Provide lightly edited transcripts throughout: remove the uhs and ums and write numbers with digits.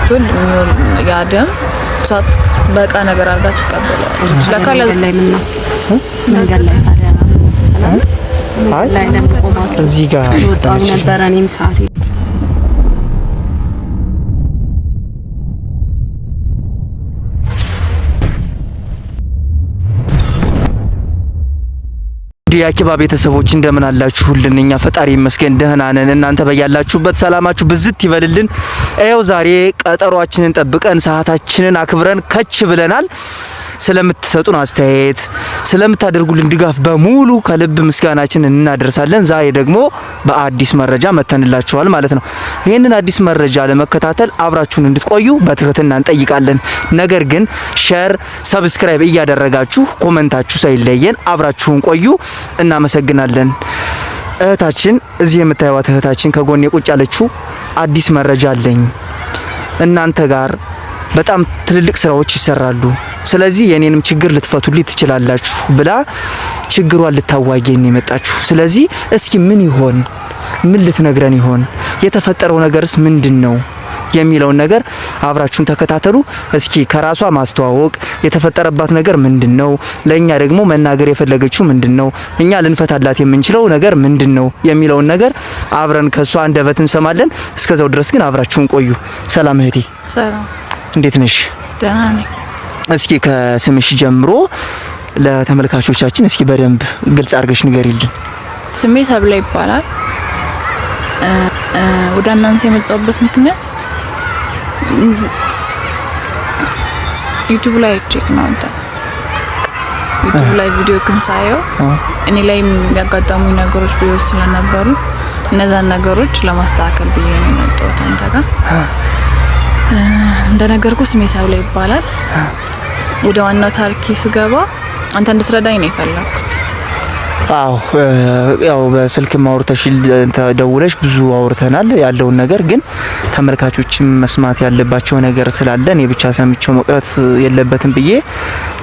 ስትወልድ የሚሆን ያደም ሷት በቃ ነገር አርጋ ተቀበለዋለች። ለካለ ላይ ምን ነው መንገድ ላይ ታዲያ ሰላም ላይ ለምቆማት እዚህ ጋር ወጣው ነበር እኔም ሰዓት የአኪባ ቤተሰቦች እንደምን አላችሁልን? እኛ ፈጣሪ ይመስገን ደህና ነን። እናንተ በያላችሁበት ሰላማችሁ ብዝት ይበልልን። ይኸው ዛሬ ቀጠሯችንን ጠብቀን ሰዓታችንን አክብረን ከች ብለናል። ስለምትሰጡን አስተያየት ስለምታደርጉልን ድጋፍ በሙሉ ከልብ ምስጋናችንን እናደርሳለን። ዛሬ ደግሞ በአዲስ መረጃ መተንላችኋል ማለት ነው። ይህንን አዲስ መረጃ ለመከታተል አብራችሁን እንድትቆዩ በትህትና እንጠይቃለን። ነገር ግን ሼር፣ ሰብስክራይብ እያደረጋችሁ ኮሜንታችሁ ሳይለየን አብራችሁን ቆዩ። እናመሰግናለን። እህታችን እዚህ የምታዩት እህታችን ከጎኔ ቁጭ ያለችው አዲስ መረጃ አለኝ እናንተ ጋር በጣም ትልልቅ ስራዎች ይሰራሉ፣ ስለዚህ የኔንም ችግር ልትፈቱልኝ ትችላላችሁ ብላ ችግሯን ልታዋየን የመጣችሁ። ስለዚህ እስኪ ምን ይሆን? ምን ልትነግረን ይሆን? የተፈጠረው ነገርስ ምንድነው የሚለውን ነገር አብራችሁን ተከታተሉ። እስኪ ከራሷ ማስተዋወቅ የተፈጠረባት ነገር ምንድነው፣ ለኛ ደግሞ መናገር የፈለገችው ምንድነው፣ እኛ ልንፈታላት የምንችለው ነገር ምንድነው የሚለውን ነገር አብረን ከሷ አንደበት እንሰማለን። እስከዛው ድረስ ግን አብራችሁን ቆዩ። ሰላም እህቴ። ሰላም፣ እንዴት ነሽ? ደህና ነኝ። እስኪ ከስምሽ ጀምሮ ለተመልካቾቻችን እስኪ በደንብ ግልጽ አድርገሽ ንገሪልን። ስሜ ተብላ ይባላል። ወደ እናንተ የመጣሁበት ምክንያት ዩቲዩብ ላይ ቼክ ነው አንተ ዩቲዩብ ላይ ቪዲዮ ክንሳየው እኔ ላይ የሚያጋጥሙኝ ነገሮች ቢሆን ስለነበሩ እነዛን ነገሮች ለማስተካከል ብዬ ነው የመጣሁት አንተ ጋር። እንደነገርኩ ስሜ ተብላ ይባላል። ወደ ዋናው ታሪክ ስገባ አንተ እንድትረዳኝ ነው የፈለኩት። አዎ ያው በስልክ ማውርተሽ ደውለሽ ብዙ አውርተናል ያለውን ነገር፣ ግን ተመልካቾችም መስማት ያለባቸው ነገር ስላለ እኔ ብቻ ሰምቼው መቅረት የለበትም ብዬ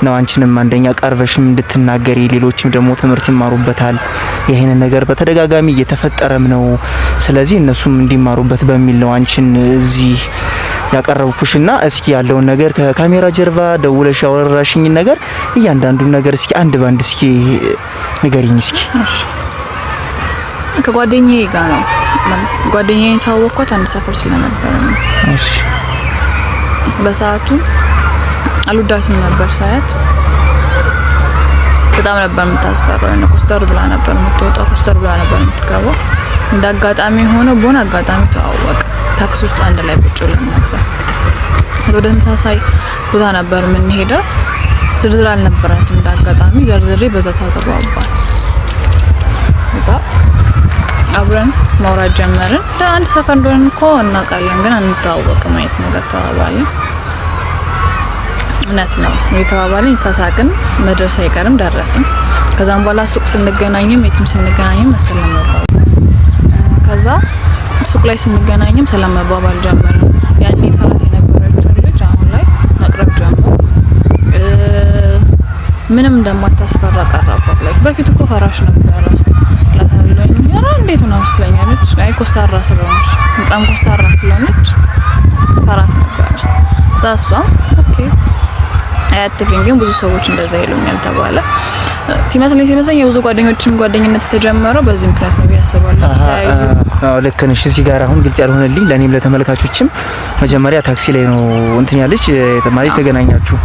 ነው አንቺንም አንደኛ ቀርበሽም እንድትናገሪ ሌሎችም ደግሞ ትምህርት ይማሩበታል። ይሄንን ነገር በተደጋጋሚ እየተፈጠረም ነው፣ ስለዚህ እነሱም እንዲማሩበት በሚል ነው አንቺን እዚህ ያቀረብኩሽና እስኪ ያለውን ነገር ከካሜራ ጀርባ ደውለሽ ያወራሽኝ ነገር እያንዳንዱን ነገር እስኪ አንድ ባንድ እስኪ ንገሪኝ እስኪ። እሺ፣ ከጓደኛዬ ጋር ነው ጓደኛዬን ተዋወቅኳት አንድ ሰፈር ስለነበረ ነው። እሺ፣ በሰዓቱ አልወዳትም ነበር ሳያት በጣም ነበር የምታስፈራው። እና ኮስተር ብላ ነበር የምትወጣው፣ ኮስተር ብላ ነበር የምትገባው። እንዳጋጣሚ ሆነ በሆነ አጋጣሚ ተዋወቅ ታክሲ ውስጥ አንድ ላይ ቁጭ ብለን ነበር። ወደ ተመሳሳይ ቦታ ነበር የምንሄደው። ዝርዝር አልነበራትም። እንዳጋጣሚ ዘርዝሬ በዛ ተግባባን። አብረን ማውራት ጀመርን። ለአንድ ሰፈር እንደሆነ እኮ እናውቃለን፣ ግን አንተዋወቅም አይነት ነገር ተባባልን። እውነት ነው የተባባልን። ሳሳቅን መድረስ አይቀርም ደረስን። ከዛም በኋላ ሱቅ ስንገናኝም የትም ስንገናኝም መሰለም መባባል። ከዛ ሱቅ ላይ ስንገናኝም ሰላም መባባል ጀመርን። ያኔ ፈራት የነበረችው ልጅ አሁን ላይ መቅረብ ጀመረ። ምንም እንደማታስፈራ ቀረባት። ላይ በፊት እኮ ፈራሽ ነበረ ላታለኝ ያራ እንዴት ነው አስተኛለች። አይ ኮስታራ ስለሆነች በጣም ኮስታራ ስለሆነች ፈራት ነበረ። ሳሷም ኦኬ አያትፊን ግን ብዙ ሰዎች እንደዛ ይሉኛል ተባለ። ሲመስለኝ የብዙ ጓደኞችም ጓደኝነት የተጀመረው በዚህ ምክንያት ነው ያስባለሁ። አዎ ልክ ነሽ። እዚህ ጋር አሁን ግልጽ ያልሆነልኝ ለኔም ለተመልካቾችም መጀመሪያ ታክሲ ላይ ነው እንትን ያለች ማለት ተገናኛችሁ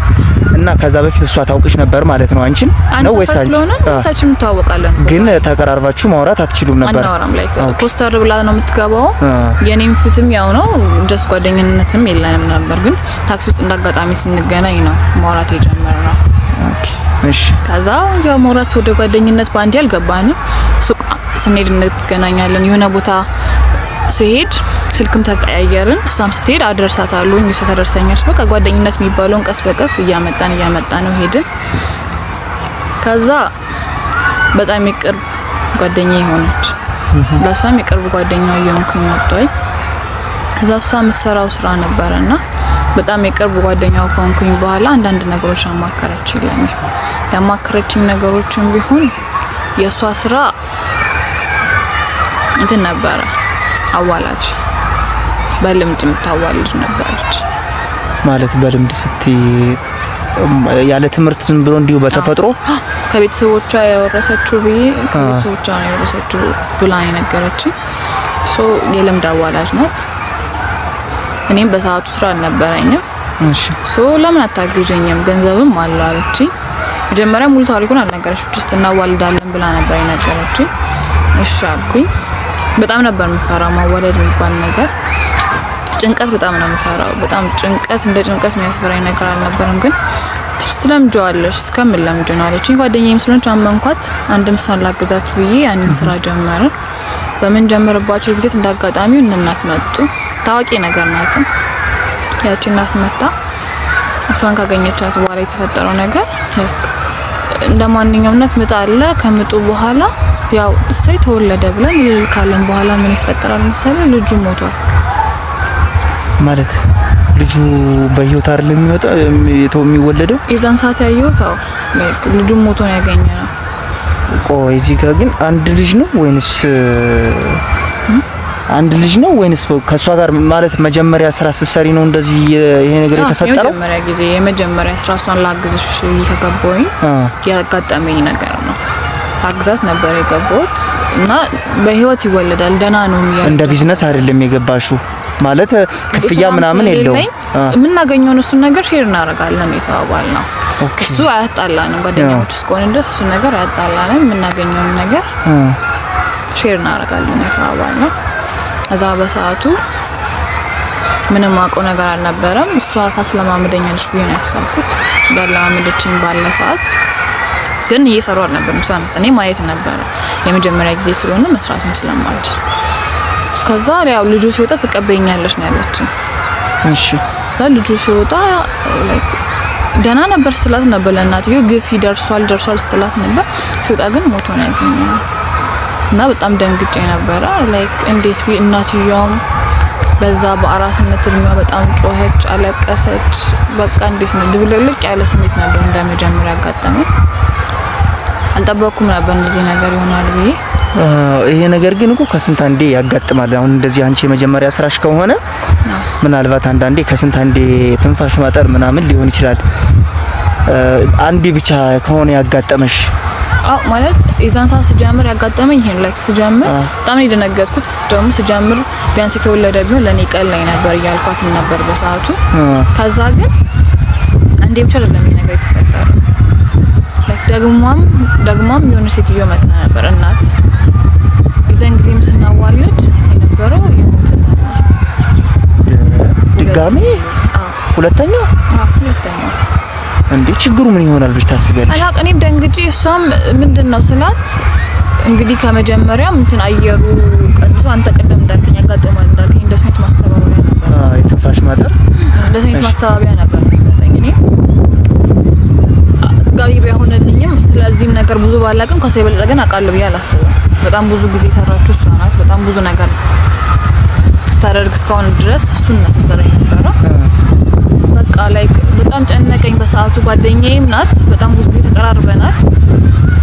እና ከዛ በፊት እሷ ታውቅሽ ነበር ማለት ነው አንቺን ነው ወይስ አንቺ? ታችም ተዋወቃለን ግን ተቀራርባችሁ ማውራት አትችሉም ነበር? አናወራም። ላይ ኮስተር ብላ ነው የምትገባው። የኔም ፍትም ያው ነው ደስ ጓደኝነትም የለንም ነበር። ግን ታክሲ ውስጥ እንዳጋጣሚ ስንገናኝ ነው ማውራት የጀመረው። ኦኬ እሺ። ከዛ ያው ማውራት ወደ ጓደኝነት ባንዴ አልገባንም። ሱቅ ስንሄድ እንገናኛለን። የሆነ ቦታ ስሄድ ስልክም ተቀያየርን። እሷም ስትሄድ አደርሳታለሁ እሷ ተደርሰኛለች። በቃ ጓደኝነት የሚባለውን ቀስ በቀስ እያመጣን ነው ሄድን። ከዛ በጣም የቅርብ ጓደኛዬ ሆነች። ለሷም የቅርብ ጓደኛዋ እየሆንኩኝ መጣሁኝ። ከዛ እሷ የምትሰራው ስራ ነበርና በጣም የቅርብ ጓደኛዋ ከሆንኩኝ በኋላ አንዳንድ ነገሮች አማከረችኝ። ለኔ ያማከረችኝ ነገሮችን ቢሆን የሷ ስራ እንትን ነበረ አዋላጅ በልምድ የምታዋልጅ ነበረች። ማለት በልምድ ያለ ትምህርት ዝም ብሎ እንዲሁ በተፈጥሮ ከቤተሰቦቿ ያወረሰችው ከቤተሰቦቿ ነው ያወረሰችው ብላ ነገረችኝ። የልምድ አዋላጅ ናት። እኔም በሰዓቱ ስራ አልነበረኝም። እሺ ለምን አታግዥኝም ገንዘብም አለ አለችኝ። መጀመሪያ ሙሉ ታሪኩን አልነገረችም። ውስጥ እናዋልዳለን ብላ ነበር የነገረችኝ። እሺ አልኩኝ። በጣም ነበር የምፈራው ማዋለድ የሚባል ነገር። ጭንቀት በጣም ነው የምፈራው። በጣም ጭንቀት እንደ ጭንቀት የሚያስፈራኝ ነገር አልነበረም። ግን ትለምጂዋለሽ እስከምትለምጂ ነው አለችኝ። ጓደኛዬም ስለሆነች አመንኳት። አንድም እሷን ላግዛት ብዬ ያንን ስራ ጀመርን። በምን ጀመርባቸው ጊዜ እንዳጋጣሚ እናት መጡ። ታዋቂ ነገር ናት። ያቺ እናት መጣ። እሷን ካገኘቻት በኋላ የተፈጠረው ነገር እንደማንኛውም እናት ምጥ አለ። ከምጡ በኋላ ያው እሰይ ተወለደ ብለን ካለን በኋላ ምን ይፈጠራል መሰለህ? ልጁ ሞቷል። ማለት ልጁ በህይወት አይደለም የሚወለደው። የዛን ሰዓት ያየሁት ልጁ ሞቶ ነው ያገኘነው። ቆይ እዚህ ጋር ግን አንድ ልጅ ነው ወይንስ ከሷ ጋር ማለት መጀመሪያ ስራ ስትሰሪ ነው እንደዚህ ይሄ ነገር የተፈጠረው? የመጀመሪያ ስራ እሷን ላግዝሽ ከገባሁኝ ያጋጠመኝ ነገር ነው። አግዛት ነበር የገባሁት እና በህይወት ይወለዳል ደህና ነው የሚያለው። እንደ ቢዝነስ አይደለም የገባሽው ማለት ክፍያ ምናምን የለውም። የምናገኘው እሱን ነገር ሼር እናደርጋለን የተባባልነው። እሱ አያጣላንም። ጓደኛሞች እስከሆነ ድረስ እሱን ነገር አያጣላንም። የምናገኘውን ነገር ሼር እናደርጋለን የተባባልነው። እዛ በሰዓቱ ምንም አውቀው ነገር አልነበረም። እሷ ታስለማምደኛለች ብዬ ነው ያሰብኩት። ባለማመደችኝ ባለ ሰዓት ግን እየሰራሁ አልነበረም። እኔ ማየት ነበረ የመጀመሪያ ጊዜ ስለሆነ መስራትም ስለማልችል። እስከዛ ያው ልጁ ሲወጣ ትቀበይኛለሽ ነው ያለችኝ። እሺ ልጁ ሲወጣ ደህና ነበር ስትላት ነበር ለእናትየው ግፊ ደርሷል ስትላት ነበር። ሲወጣ ግን ሞቶ ነው ያገኘው እና በጣም ደንግጬ ነበረ። እንዴት እናትየውም በዛ በአራስነት እድሜዋ በጣም ጮኸች፣ አለቀሰች። በቃ እንዴት ነው ድብልቅልቅ ያለ ስሜት ነበር እንደመጀመሪያ ያጋጠመኝ። አልጠበቅኩም ነበር እንደዚህ ነገር ይሆናል ብዬ። ይሄ ነገር ግን እኮ ከስንት አንዴ ያጋጥማል። አሁን እንደዚህ አንቺ የመጀመሪያ ስራሽ ከሆነ ምናልባት አንዳንዴ ከስንት አንዴ ትንፋሽ ማጠር ምናምን ሊሆን ይችላል። አንዴ ብቻ ከሆነ ያጋጠመሽ ማለት የዛን ሰዓት ስጀምር ያጋጠመኝ ይሄን ስጀምር በጣም የደነገጥኩት። ደግሞ ስጀምር ቢያንስ የተወለደ ቢሆን ለኔ ቀላል ነበር እያልኳትም ነበር በሰዓቱ። ከዛ ግን አንዴ ብቻ አይደለም ይሄ ነገር የተፈጠረው። ደግሞም የሆነ ሴትዮ መጣ ነበር እናት። የዛን ጊዜም ስናዋልድ የነበረው የሞተ ድጋሜ ሁለተኛው እንዴ ችግሩ ምን ይሆናል ብለሽ ታስቢያለሽ? አላውቅም። እኔም ደንግጬ እሷም ምንድነው ስላት እንግዲህ ከመጀመሪያም እንትን አየሩ ቀንሶ አንተ ቀደም እንዳልከኝ ያጋጠማል እንዳልከኝ እንደስሜት ማስተባበያ ነበር። የትንፋሽ ማጠር እንደስሜት ማስተባበያ ነበር መሰለኝ። እኔ ጋቢ ቢሆንልኝም ስለዚህም ነገር ብዙ ባላቅም ከሰው የበለጠ ግን አውቃለሁ ብዬ አላስብም። በጣም ብዙ ጊዜ ሰራችሁ እሷ ናት። በጣም ብዙ ነገር ታደርግ እስካሁን ድረስ እሱን ነው ተሰራኝ ነበር። በቃ በጣም ጨነቀኝ በሰዓቱ። ጓደኛዬም ናት። በጣም ብዙ ጊዜ ተቀራርበናል።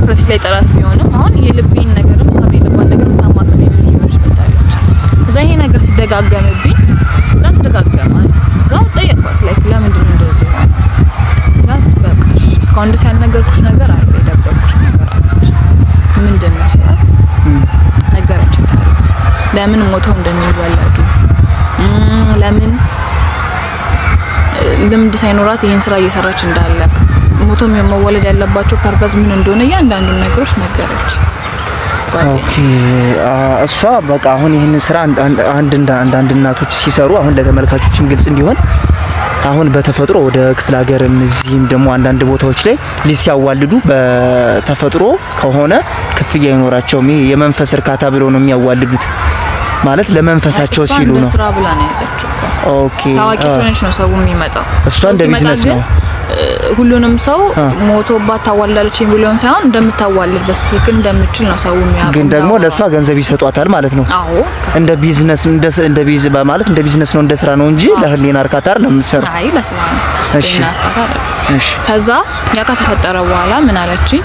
በፊት ላይ ጠላት ቢሆንም አሁን የልቤን ነገርም ሰማይ ልባን ነገር ታማከለ ልጅ ይሆንሽ መጣለች። ከዛ ይሄ ነገር ሲደጋገምብኝ በጣም ተደጋገመ። ከዛ ጠየቅኳት ለምንድን ነው እንደዚህ ሆነ ስላት በቃ እስካሁን ድረስ ያልነገርኩሽ ነገር አለ የደበቅኩሽ ነገር አለች። ምንድን ነው ስላት ነገረችኝ ታሪክ። ለምን ሞተው እንደሚወለዱ ለምን ልምድ ሳይኖራት ይሄን ስራ እየሰራች እንዳለ ሞቶም የመወለድ ያለባቸው ፐርፐዝ ምን እንደሆነ እያንዳንዱን ነገሮች ነገረች። ኦኬ እሷ በቃ አሁን ይሄን ስራ አንዳንድ እናቶች ሲሰሩ አሁን ለተመልካቾችም ግልጽ እንዲሆን አሁን በተፈጥሮ ወደ ክፍለ ሀገርም እዚህም ደግሞ አንዳንድ ቦታዎች ላይ ሊያዋልዱ በተፈጥሮ ከሆነ ክፍያ ይኖራቸውም። ይሄ የመንፈስ እርካታ ብለው ነው የሚያዋልዱት ማለት ለመንፈሳቸው ሲሉ ነው። ስራ ብላ ነው ያዘችው። ኦኬ ታዋቂ ስለሆነች ነው ሰው የሚመጣው። እሷ እንደ ቢዝነስ ነው ሁሉንም ሰው ሞቶባት ታዋላለች የሚለውን ሳይሆን እንደምታዋልድ በስትክክል እንደምትችል ነው ሰው የሚያውቀው። ግን ደግሞ ለሷ ገንዘብ ይሰጧታል ማለት ነው። አዎ እንደ ቢዝነስ እንደ ቢዝ ማለት እንደ ቢዝነስ ነው እንደ ስራ ነው እንጂ ለህሊና እርካታ አይደለም የምትሰራው። አይ ለስራ ነው። እሺ ከዛ ያ ከተፈጠረ በኋላ ምን አለችኝ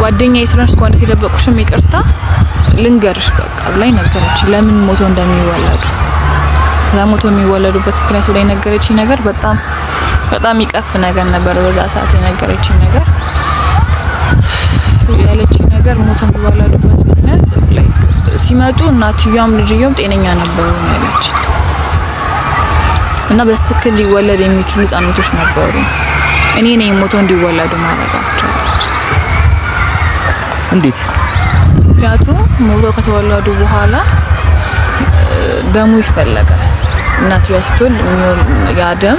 ጓደኛዬ ስለሆነች እንኳን ሲደበቁሽም ይቅርታ ልንገርሽ በቃ ብላኝ ነገረች። ለምን ሞቶ እንደሚወለዱ ሞቶ የሚወለዱበት ምክንያት ላይ ነገረችኝ ነገር በጣም ይቀፍ ነገር ነበር። በዛ ሰዓት የነገረችኝ ነገር ያለችኝ ነገር ሞቶ የሚወለዱበት ምክንያት ላይክ ሲመጡ እናትየውም ልጅየውም ጤነኛ ነበሩ ያለች እና በትክክል ሊወለድ የሚችሉ ህጻናቶች ነበሩ። እኔ ነኝ ሞቶ እንዲወለዱ ማድረጋቸው። እንዴት? ምክንያቱም ሞቶ ከተወለዱ በኋላ ደሙ ይፈለጋል። እናትየው ስትወልድ ያ ደም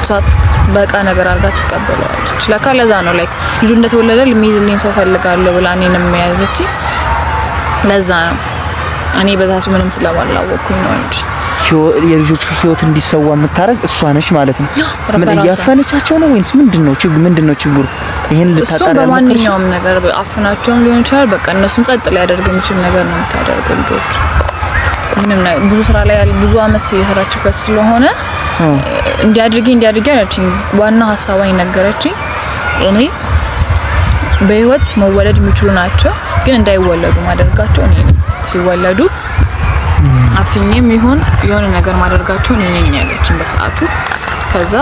ሷት በቃ ነገር አድርጋ ትቀበለዋለች። ለካ ለዛ ነው ላይክ ልጁ እንደተወለደ ለሚይዝልኝ ሰው ፈልጋለሁ ብላ እኔንም የሚያዘች ለዛ ነው። እኔ በዛሱ ምንም ስለማላወቅኩኝ ነው እንጂ የልጆቹ ህይወት እንዲሰዋ የምታረግ እሷ ነች ማለት ነው። ምን እያፈነቻቸው ነው ወይስ ምንድነው ችግሩ? ይሄን ልታጣራ ነው። በማንኛውም ነገር አፍናቸውም ሊሆን ይችላል። በቃ እነሱን ጸጥ ሊያደርግ የሚችል ነገር ነው የምታደርገው። ልጆቹ ምንም ብዙ ስራ ላይ ያለ ብዙ አመት እየሰራችበት ስለሆነ እንዲያድርጊ አለችኝ። ዋና ሀሳቧን ነገረችኝ። እኔ በህይወት መወለድ የሚችሉ ናቸው፣ ግን እንዳይወለዱ ማደርጋቸው እኔ ነኝ። ሲወለዱ አፍኜም ይሁን የሆነ ነገር ማደርጋቸው እኔ ነኝ ያለችኝ በሰዓቱ። ከዛ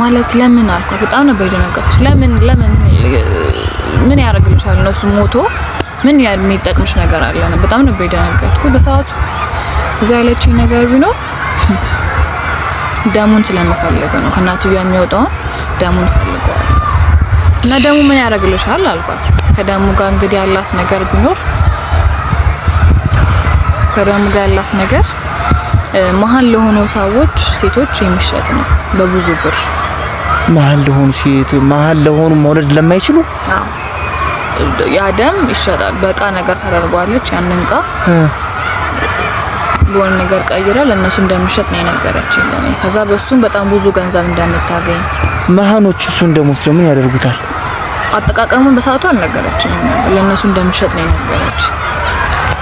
ማለት ለምን አልኳት። በጣም ነበር የደነገጥኩት። ለምን ምን ያደርግልሻል? እነሱ ሞቶ ምን የሚጠቅምሽ ነገር አለ? በጣም ነበር የደነገጥኩት በሰዓቱ። እዛ ያለችኝ ነገር ቢኖር ደሙን ስለምፈልግ ነው። ከእናትየው የሚወጣው ደሙን ፈልገዋል እና ደሙ ምን ያደርግልሻል አልኳት። ከደሙ ጋር እንግዲህ ያላት ነገር ቢኖር መሀል ለሆኑ ሰዎች ሴቶች የሚሸጥ ነው በብዙ ብር። መሀል ለሆኑ መውለድ ለማይችሉ ያ ደም ይሸጣል። በቃ ነገር ተደርጓለች። ያንን ቃ በሆነ ነገር ቀይራ ለነሱ እንደሚሸጥ ነው የነገረችኝ ለኔ። ከዛ በሱም በጣም ብዙ ገንዘብ እንደምታገኝ መሃኖቹ እሱን ደግሞ ያደርጉታል። አጠቃቀሙን በሰዓቱ አልነገረችኝም። ለነሱ እንደሚሸጥ ነው የነገረችኝ።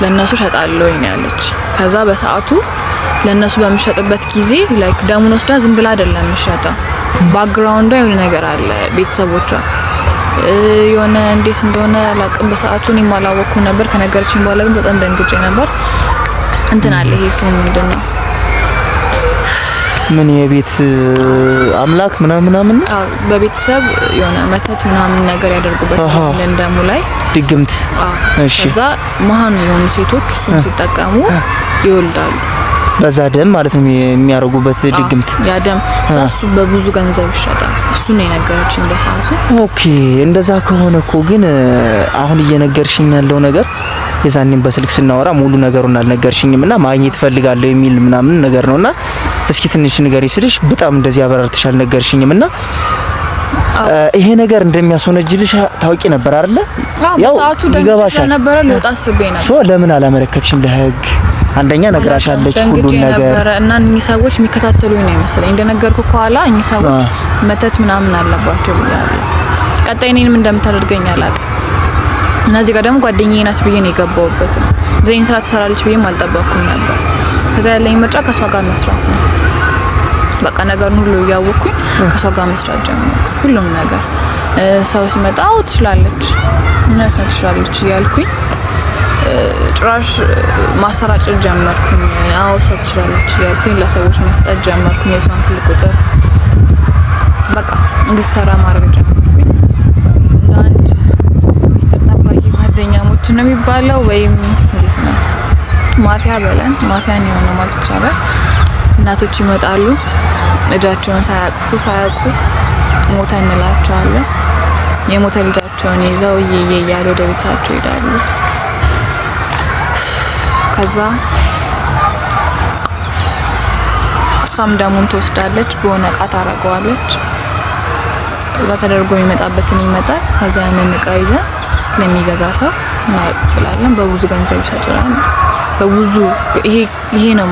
ለነሱ ሸጣለሁ ያለች። ከዛ በሰዓቱ ለነሱ በሚሸጥበት ጊዜ ላይክ ደሙን ወስዳ ዝም ብላ አይደለም የሚሸጠው። ባክግራውንዷ የሆነ ነገር አለ። ቤተሰቦቿ የሆነ እንዴት እንደሆነ አላውቅም። በሰዓቱ እኔም አላወቅኩም ነበር። ከነገረችኝ በኋላ ግን በጣም ደንግጬ ነበር። እንትን አለ ይሄ ሰው ምንድነው? ምን የቤት አምላክ ምናምን በቤተሰብ የሆነ መተት ምናምን ነገር ያደርጉበታል ለደሙ ላይ ድግምት። እሺ ከዛ መሃን የሆኑ ሴቶች እሱን ሲጠቀሙ ይወልዳሉ። በዛ ደም ማለት ነው የሚያረጉበት ድግምት። ያ ደም እሱ በብዙ ገንዘብ ይሸጣል። እሱ ነው የነገረችኝ በሰዓቱ። ኦኬ እንደዛ ከሆነ እኮ ግን አሁን እየነገርሽኝ ያለው ነገር የዛኔም በስልክ ስናወራ ሙሉ ነገሩን አልነገርሽኝምና ማግኘት ፈልጋለሁ የሚል ምናምን ነገር ነውና እስኪ ትንሽ ንገሪ ስልሽ በጣም እንደዚህ አበራርተሽ አልነገርሽኝምና ይሄ ነገር እንደሚያስወነጅልሽ ታውቂ ነበር አይደለ? ያው ይገባሻል ነበር። ልወጣ አስቤ ነበር። ሶ ለምን አላመለከትሽም ለህግ? አንደኛ ነግራሻለች ሁሉ ነገር እና እኚህ ሰዎች የሚከታተሉኝ ነው መሰለኝ። እንደነገርኩ ከኋላ እኚህ ሰዎች መተት ምናምን አለባቸው ብያለሁ። ቀጣይ እኔንም እንደምታደርገኝ አላውቅም። እና እዚህ ጋር ደግሞ ጓደኛዬ ናት ብዬ ነው የገባሁበት። ዘይን ስራ ትሰራለች ብዬም አልጠበቅኩም ነበር። ከዛ ያለኝ ምርጫ ከሷ ጋር መስራት ነው። በቃ ነገርን ሁሉ እያወቅኩኝ ከሷ ጋር መስራት ጀመርኩ። ሁሉም ነገር ሰው ሲመጣው ትችላለች እነሱ ትችላለች እያልኩኝ ጭራሽ ማሰራጨት ጀመርኩኝ። አዎ ሰው ትችላለች እያልኩኝ ለሰዎች መስጠት ጀመርኩኝ። የሷን ስልክ ቁጥር በቃ እንድትሰራ ማድረግ ጀመርኩኝ። አንድ ሚስጥር ጠባቂ ጓደኛሞች ነው የሚባለው ወይም እንዴት ነው ማፊያ በለን ማፊያን የሆነ ማለት ይቻላል። እናቶች ይመጣሉ ልጃቸውን ሳያውቁ ሞተ እንላቸዋለን። የሞተ ልጃቸውን ይዘው እያሉ ወደ ቤታቸው ይሄዳሉ። ከዛ እሷም ደሙን ትወስዳለች፣ በሆነ እቃ ታረገዋለች። እዛ ተደርጎ የሚመጣበትን ይመጣል። ከዛ ያንን እቃ ይዘን ለሚገዛ ሰው እናቀብላለን። በብዙ ገንዘብ ይሰጡናል። በብዙ ይሄ ነው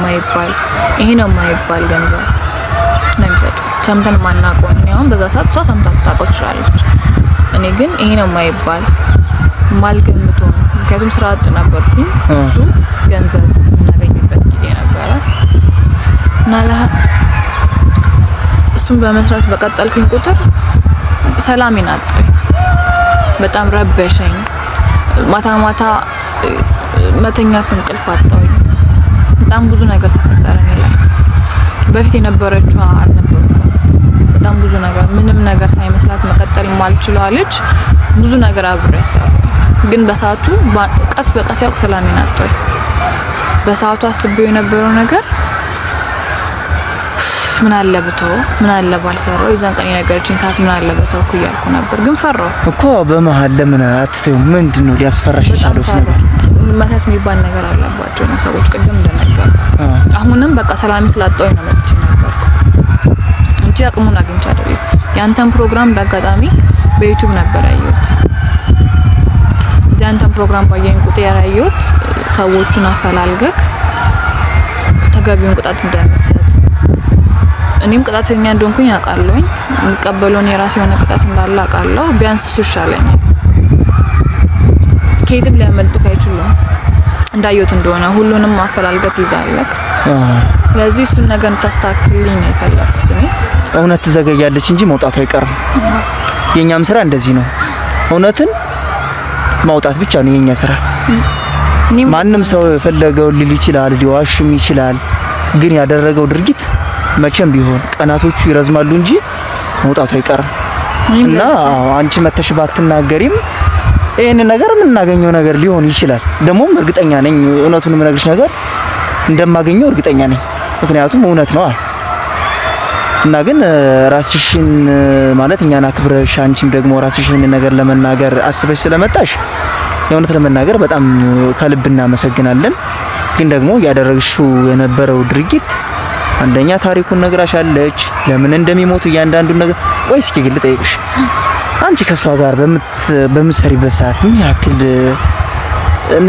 የማይባል ገንዘብ ነው የሚሰጡት። ሰምተን ማናውቀው ነው። አሁን በዛ ሰዓት እሷ ሰምታ ታውቀው ትችላለች። እኔ ግን ይሄ ነው የማይባል ማልገምተው፣ ምክንያቱም ስራ አጥ ነበርኩኝ። እሱ ገንዘብ እናገኝበት ጊዜ ነበረ እና እሱን በመስራት በቀጠልኩኝ ቁጥር ሰላሜን አጣሁኝ። በጣም ረበሸኝ። ማታ መተኛት እንቅልፍ አጣሁኝ። በጣም ብዙ ነገር ተፈጠረ እኔ ላይ። በፊት የነበረችው አልነበርኩም። በጣም ብዙ ነገር ምንም ነገር ሳይመስላት መቀጠል ማልችለዋለች። ብዙ ነገር አብሬ ያሰራው ግን በሰዓቱ ቀስ በቀስ ያልኩ ሰላሜን አጣሁ። በሰዓቱ አስቤው የነበረው ነገር ምን አለ ብተው ምን አለ ባልሰራው የዛን ቀን የነገረችኝ ሰዓት ምን አለ ብተው እኮ እያልኩ ነበር። ግን ፈራው እኮ በመሃል ለምን አትተው? ምንድነው ሊያስፈራሽ የቻለው ነገር? መሳት የሚባል ነገር አለባቸው ነው ሰዎች ቅድም እንደነገሩ። አሁንም በቃ ሰላሜን ስላጣሁኝ ነው መጥቼ ነገርኩ እንጂ አቅሙን አግኝቼ አይደለም። ያንተን ፕሮግራም በአጋጣሚ በዩቲዩብ ነበር ያየሁት። ያንተን ፕሮግራም ባየኝ ቁጥር ያየሁት ሰዎቹን አፈላልገክ ተገቢውን ቅጣት እንደምትሰጥ እኔም ቅጣተኛ እንደሆንኩኝ አውቃለሁኝ። የሚቀበለውን የራሴ የሆነ ቅጣት እንዳለ አውቃለሁ። ቢያንስ እሱ ይሻለኛል። ከይዝም ሊያመልጡክ አይችሉም። እንዳየሁት እንደሆነ ሁሉንም አፈላልገት ይዛለክ። ስለዚህ እሱን ነገር ታስተካክልልኝ ነው የፈለኩት። እኔ እውነት ትዘገያለች እንጂ መውጣቱ አይቀርም። የኛም ስራ እንደዚህ ነው። እውነትን ማውጣት ብቻ ነው የኛ ስራ። ማንም ሰው የፈለገው ሊል ይችላል፣ ሊዋሽም ይችላል። ግን ያደረገው ድርጊት መቼም ቢሆን ቀናቶቹ ይረዝማሉ እንጂ መውጣቱ አይቀርም። እና አንቺ መተሽ ባትናገሪም ይሄን ነገር የምናገኘው ነገር ሊሆን ይችላል። ደሞም እርግጠኛ ነኝ እውነቱን የምነግርሽ ነገር እንደማገኘው እርግጠኛ ነኝ። ምክንያቱም እውነት ነው። እና ግን ራስሽን ማለት እኛን አክብረሽ አንቺም ደግሞ ራስሽን ነገር ለመናገር አስበሽ ስለመጣሽ የእውነት ለመናገር በጣም ከልብ እናመሰግናለን። ግን ደግሞ ያደረግሽው የነበረው ድርጊት አንደኛ ታሪኩን ነግራሻለች፣ ለምን እንደሚሞቱ እያንዳንዱን ነገር። ቆይ እስኪ ግል ጠይቅሽ፣ አንቺ ከሷ ጋር በምትሰሪበት ሰዓት ምን ያክል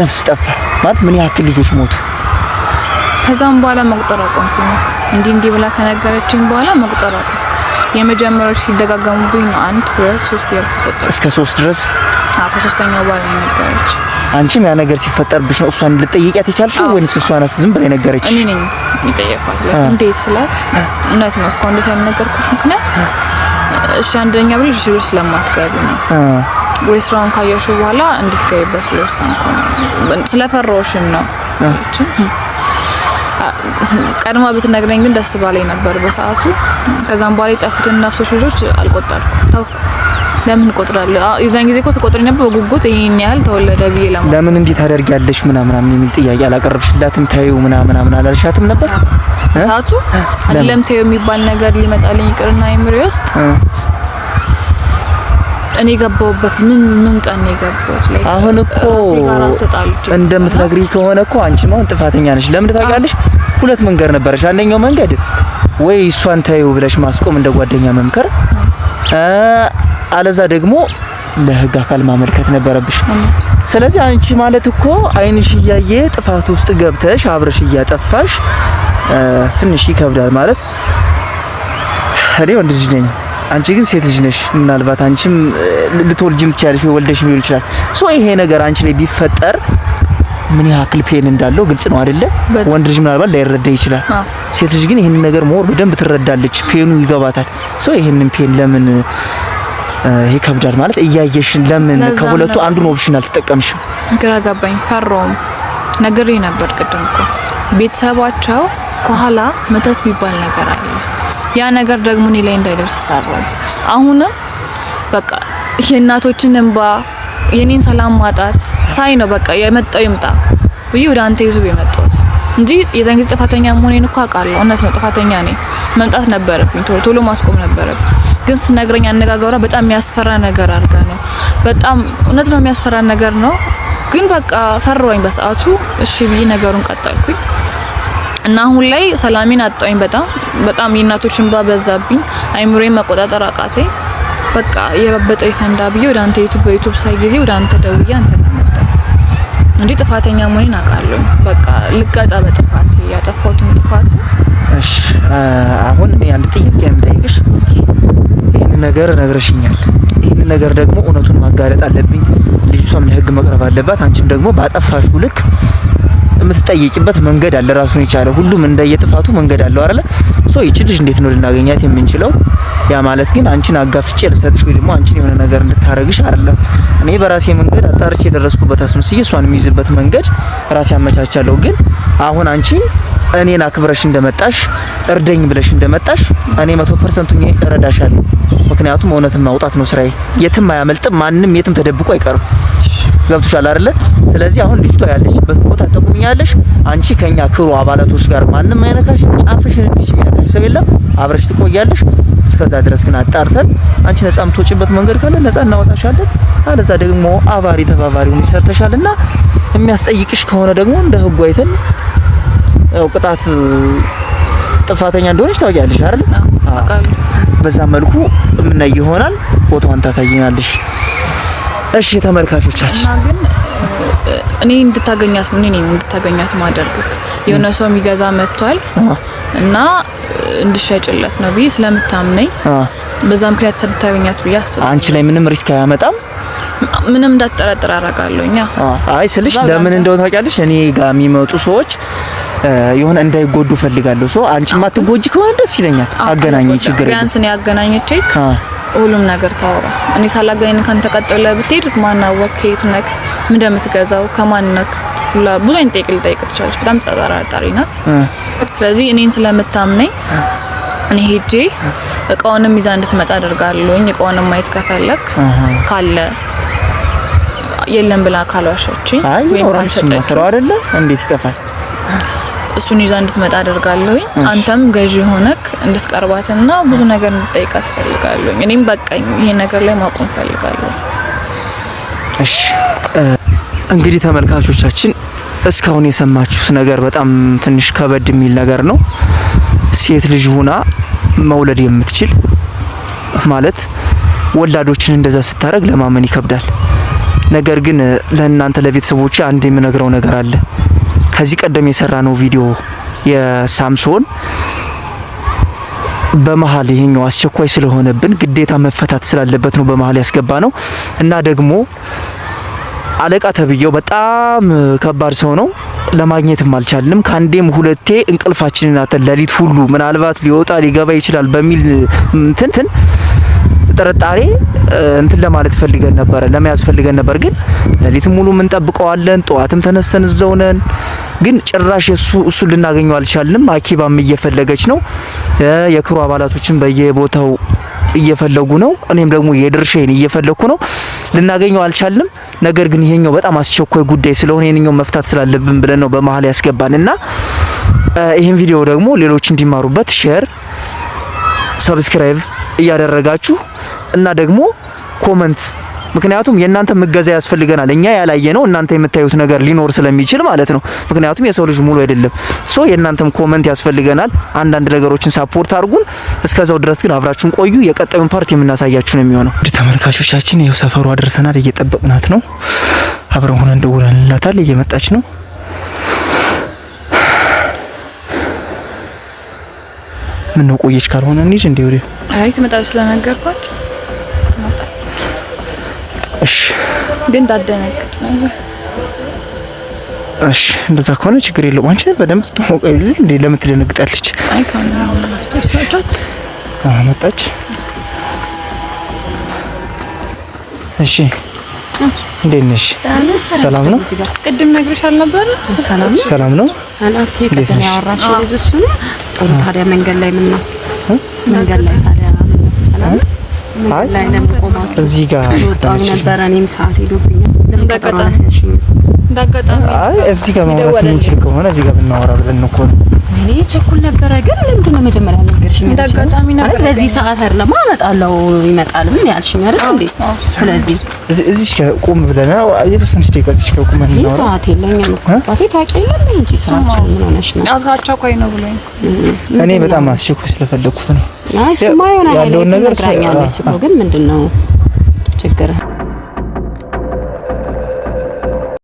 ነፍስ ጠፋ? ማለት ምን ያክል ልጆች ሞቱ? ከዛም በኋላ መቁጠር አቆምኩኝ። እንዲህ ብላ ከነገረችኝ በኋላ መቁጠር አቆምኩ። የመጀመሪያው ሲደጋገሙብኝ ነው 1 2 3 ያልኩት እስከ 3 ድረስ። ከሶስተኛው በኋላ ነገረች። አንቺም ያ ነገር ሲፈጠርብሽ ነው እሷን ልጠይቂያት የቻልሽው ወይስ እሷ ናት ዝም ብላ ነገረች? እኔ ነኝ የጠየኳት። እንዴት ስላት እውነት ነው እስካሁን እንደዛ ያልነገርኩሽ ምክንያት እሺ አንደኛ ብለሽ ስለማትገቢ ነው ወይ ስራውን ካየሽው በኋላ እንድትገቢበት ስለወሰንኩ ነው፣ ስለፈራሁሽም ነው። ቀድማ ብትነግረኝ ግን ደስ ባለኝ ነበር በሰዓቱ። ከዛም በኋላ የጠፉትን ነፍሶች ልጆች አልቆጠርኩም፣ ተውኩ። ለምን ቆጥራለሁ? የዛን ጊዜ እኮ ተቆጥሬ ነበር በጉጉት ይሄን ያህል ተወለደ ብዬ ለማለት። ለምን እንዴት ታደርጊያለሽ ምናምን የሚል ጥያቄ አላቀረብሽላትም? ታዩ ምናምን አላልሻትም ነበር በሰዓቱ? አይደለም ታዩ የሚባል ነገር ሊመጣልኝ ይቅርና አይምሬ ውስጥ እኔ ገባሁበት። ምን ቀን ነው የገባሁት? ላይ አሁን እኮ እንደምትነግሪ ከሆነ እኮ አንቺ ማን ጥፋተኛ ነሽ? ለምን ታውቂያለሽ? ሁለት መንገድ ነበረሽ። አንደኛው መንገድ ወይ እሷን ታዩ ብለሽ ማስቆም እንደ ጓደኛ መምከር፣ አለዛ ደግሞ ለህግ አካል ማመልከት ነበረብሽ። ስለዚህ አንቺ ማለት እኮ አይንሽ እያየ ጥፋት ውስጥ ገብተሽ አብረሽ እያጠፋሽ ትንሽ ይከብዳል ማለት። እኔ ወንድ ልጅ ነኝ፣ አንቺ ግን ሴት ልጅ ነሽ። ምናልባት አንቺም ልትወልጂም ትችያለሽ ወይ ወልደሽ ሊሆን ይችላል። ይሄ ነገር አንቺ ላይ ቢፈጠር ምን ያክል ፔን እንዳለው ግልጽ ነው አይደለ? ወንድ ልጅ ምናልባት ላይረዳ ይችላል። ሴት ልጅ ግን ይሄን ነገር ሞር በደንብ ትረዳለች፣ ፔኑ ይገባታል። ይሄንን ፔን ለምን ይከብዳል ማለት እያየሽ ለምን ከሁለቱ አንዱን ኦፕሽን አልተጠቀምሽም? ግራ ገባኝ። ፈራውም ነግሬ ነበር ቅድም እኮ ቤተሰባቸው ከኋላ መተት ቢባል ነገር አለ። ያ ነገር ደግሞ እኔ ላይ እንዳይደርስ ፈራው። አሁንም በቃ የእናቶችን እንባ የኔን ሰላም ማጣት ሳይ ነው በቃ የመጣው ይምጣ ብዬ ወደ አንተ ዩቲዩብ የመጣሁት እንጂ የዛን ጊዜ ጥፋተኛ መሆኔን እኮ አውቃለሁ። እውነት ነው ጥፋተኛ ነኝ። መምጣት ነበረብኝ፣ ቶሎ ማስቆም ነበረብኝ። ግን ስነግረኝ አነጋገሯ በጣም የሚያስፈራ ነገር አድርጋ ነው። በጣም እውነት ነው የሚያስፈራ ነገር ነው። ግን በቃ ፈራሁኝ በሰዓቱ። እሺ ብዬ ነገሩን ቀጠልኩኝ እና አሁን ላይ ሰላሜን አጣሁኝ። በጣም የእናቶችን እንባ በዛብኝ። አይምሮዬን መቆጣጠር አቃተኝ። በቃ የበበጠው ይፈንዳ ብዬ ወደ አንተ በዩቲዩብ ሳይ ጊዜ ወደ አንተ ደውዬ አንተ ጋር መጣሁ እንጂ ጥፋተኛ መሆኔን አውቃለሁ። በቃ ልቀጣ በጥፋት ያጠፋሁትን ጥፋት። እሺ አሁን እኔ አንድ ጥያቄ የምጠይቅሽ፣ ይሄን ነገር ነግረሽኛል። ይሄን ነገር ደግሞ እውነቱን ማጋለጥ አለብኝ። ልጅቷም ለህግ መቅረብ አለባት። አንቺም ደግሞ ባጠፋሽው ልክ የምትጠይቂበት መንገድ አለ ራሱን የቻለ። ሁሉም እንደየጥፋቱ መንገድ አለው አይደለ? ይቺ ልጅ እንዴት ነው ልናገኛት የምንችለው? ያ ማለት ግን አንቺን አጋፍጬ ልሰጥሽ ወይ ደግሞ አንቺን የሆነ ነገር እንድታረግሽ አይደለም። እኔ በራሴ መንገድ አጣርቼ የደረስኩበት አስመስዬ እሷን የሚይዝበት መንገድ ራሴ አመቻቻለሁ። ግን አሁን አንቺ እኔን አክብረሽ እንደመጣሽ እርደኝ ብለሽ እንደመጣሽ እኔ 100% እረዳሻለሁ። ምክንያቱም እውነትን ማውጣት ነው ስራዬ። የትም አያመልጥም፣ ማንንም የትም ተደብቆ አይቀርም። ገብቶሻል አይደለ? ስለዚህ አሁን ልጅቷ ያለችበት ቦታ ጠቁሚኛለሽ። አንቺ ከኛ ክሩ አባላቶች ጋር ማንንም አይነካሽ፣ ጫፍሽን እንዲሽ የሚነካሽ ሰው የለም። አብረሽ ትቆያለሽ። እስከዛ ድረስ ግን አጣርተን አንቺ ነፃ የምትወጪበት መንገድ ካለ ነፃ እናወጣሻለን። አለዛ ደግሞ አባሪ ተባባሪውን ይሰርተሻልና የሚያስጠይቅሽ ከሆነ ደግሞ እንደ ህጉ አይተን ያው ቅጣት ጥፋተኛ እንደሆነች ታውቂያለሽ አይደል? አውቃለሁ። በዛ መልኩ የምናይ ይሆናል። ቦታውን ታሳይናለሽ። እሺ ተመልካቾቻችን፣ እና ግን እኔ እንድታገኛት ነው እንድታገኛት ማደርግክ የሆነ ሰው የሚገዛ መጥቷል እና እንድሸጭለት ነው ብዬ ስለምታምነኝ በዛ ምክንያት እንድታገኛት ብዬ አስብ። አንቺ ላይ ምንም ሪስክ አያመጣም። ምንም እንዳትጠረጥር አደርጋለሁኛ። አይ ስልሽ ለምን እንደሆነ ታውቂያለሽ? እኔ ጋር የሚመጡ ሰዎች የሆነ እንዳይጎዱ ፈልጋለሁ። ሰው አንቺ ማትጎጂ ከሆነ ደስ ይለኛል። አገናኝ ችግር የለም። ቢያንስ ነው ያገናኘችክ ሁሉም ነገር ታወራ። እኔ ሳላገናኝ ካንተ ቀጥለ ብትሄድ ማናወቅ ከየት ነክ ምን እንደምትገዛው ከማን ነክ ብዙ አይነት ጥያቄ ልጠይቅ ትችላለች። በጣም ተጠራጣሪ ናት። ስለዚህ እኔን ስለምታምነኝ እኔ ሄጄ እቃውንም ይዛ እንድትመጣ አደርጋለሁኝ። እቃውንም ማየት ከፈለክ ካለ የለም ብላ ካልዋሸችኝ ወይ ካልሰጠች ስራው አይደለ እንዴት ይጠፋል? እሱን ይዛ እንድትመጣ አደርጋለሁኝ። አንተም ገዢ ሆነክ እንድትቀርባትና ብዙ ነገር እንድትጠይቃት ፈልጋለሁኝ። እኔም በቃኝ ይሄ ነገር ላይ ማቆም ፈልጋለሁ። እሺ እንግዲህ ተመልካቾቻችን እስካሁን የሰማችሁት ነገር በጣም ትንሽ ከበድ የሚል ነገር ነው። ሴት ልጅ ሆና መውለድ የምትችል ማለት ወላዶችን እንደዛ ስታረግ ለማመን ይከብዳል። ነገር ግን ለእናንተ ለቤተሰቦቼ አንድ የምነግረው ነገር አለ። ከዚህ ቀደም የሰራነው ቪዲዮ የሳምሶን በመሃል ይሄኛው አስቸኳይ ስለሆነብን ግዴታ መፈታት ስላለበት ነው በመሃል ያስገባ ነው እና ደግሞ አለቃ ተብዬው በጣም ከባድ ሰው ነው። ለማግኘትም አልቻልንም። ካንዴም ሁለቴ እንቅልፋችንን አተን ለሊት ሁሉ ምናልባት ሊወጣ ሊገባ ይችላል በሚል እንትን ጥርጣሬ እንትን ለማለት ፈልገን ነበር፣ ለመያዝ ፈልገን ነበር። ግን ለሊት ሙሉ ምን ጠብቀዋለን፣ ጧትም ተነስተን እዛው ነን። ግን ጭራሽ እሱ ልናገኘው አልቻልንም። አኪባም እየፈለገች ነው፣ የክሩ አባላቶችን በየቦታው እየፈለጉ ነው። እኔም ደግሞ የድርሻዬን እየፈለኩ ነው። ልናገኘው አልቻልንም። ነገር ግን ይሄኛው በጣም አስቸኳይ ጉዳይ ስለሆነ ይሄኛው መፍታት ስላለብን ብለን ነው በመሃል ያስገባንና ይሄን ቪዲዮ ደግሞ ሌሎች እንዲማሩበት ሼር፣ ሰብስክራይብ እያደረጋችሁ እና ደግሞ ኮመንት፣ ምክንያቱም የእናንተ መገዛ ያስፈልገናል። እኛ ያላየ ነው እናንተ የምታዩት ነገር ሊኖር ስለሚችል ማለት ነው። ምክንያቱም የሰው ልጅ ሙሉ አይደለም። ሶ የእናንተም ኮመንት ያስፈልገናል። አንዳንድ ነገሮችን ሳፖርት አድርጉን። እስከዛው ድረስ ግን አብራችሁን ቆዩ። የቀጣዩን ፓርት የምናሳያችሁ ነው የሚሆነው። ተመልካቾቻችን ይኸው ሰፈሩ አድርሰናል። እየጠበቅናት ነው። አብረን ሆነን እንደውላንላታል። እየመጣች ነው። ምን ነው ቆየች? ካልሆነ እንሂድ እንዴ ወዲህ። አይ ትመጣለች ስለነገርኳት ትመጣለች። እሺ ግን ታደነግጥ ነው። እሺ እንደዛ ከሆነ ችግር የለውም። አንቺ በደንብ ተሞቀይል እንዴ ለምን ትደነግጣለች? አይ ካሜራ ተሳጫት መጣች። እሺ እንዴት ነሽ? ሰላም ነው? ቅድም ነግሬሻል ነበር። ሰላም ነው? አላኬ ከተማ ያወራሽ ልጅ እሱ ነው። ጥሩ ታዲያ መንገድ ላይ ምን ነው? መንገድ ላይ ታዲያ ሰላም ነው? መንገድ ላይ ለምቆማችሁ እዚህ ጋር ወጣው ነበር። እኔም ሰዓት ሄዶብኛል። ለምቀጣጣሽ እንዳጋጣሚ አይ እዚህ ጋር ማውራት የምንችል ከሆነ እዚህ ጋር ብናወራ ብለን ነው እኮ ነው። እኔ ቸኩል ነበረ። ግን ለምንድነው መጀመሪያ ነገርሽኝ? እንዳጋጣሚ ነበር ማለት በዚህ ሰዓት አይደለም አመጣለሁ ይመጣል ምን ያልሽኝ አይደል እንዴ? ስለዚህ እዚህ ጋር ቆም ብለና የተወሰነች ደቂቃ እዚህ ጋር ቆመን ነው። ሰዓት የለኝም እኮ ባቴ ታውቂያለሽ እንጂ ሰዓት ምን ሆነሽ ነው? አስካቻው ነው ብሎኝ እኔ በጣም አስቸኳይ ስለፈለኩት ነው። አይ ስማ የሆነ ያለውን ነገር ግን ምንድነው ችግር?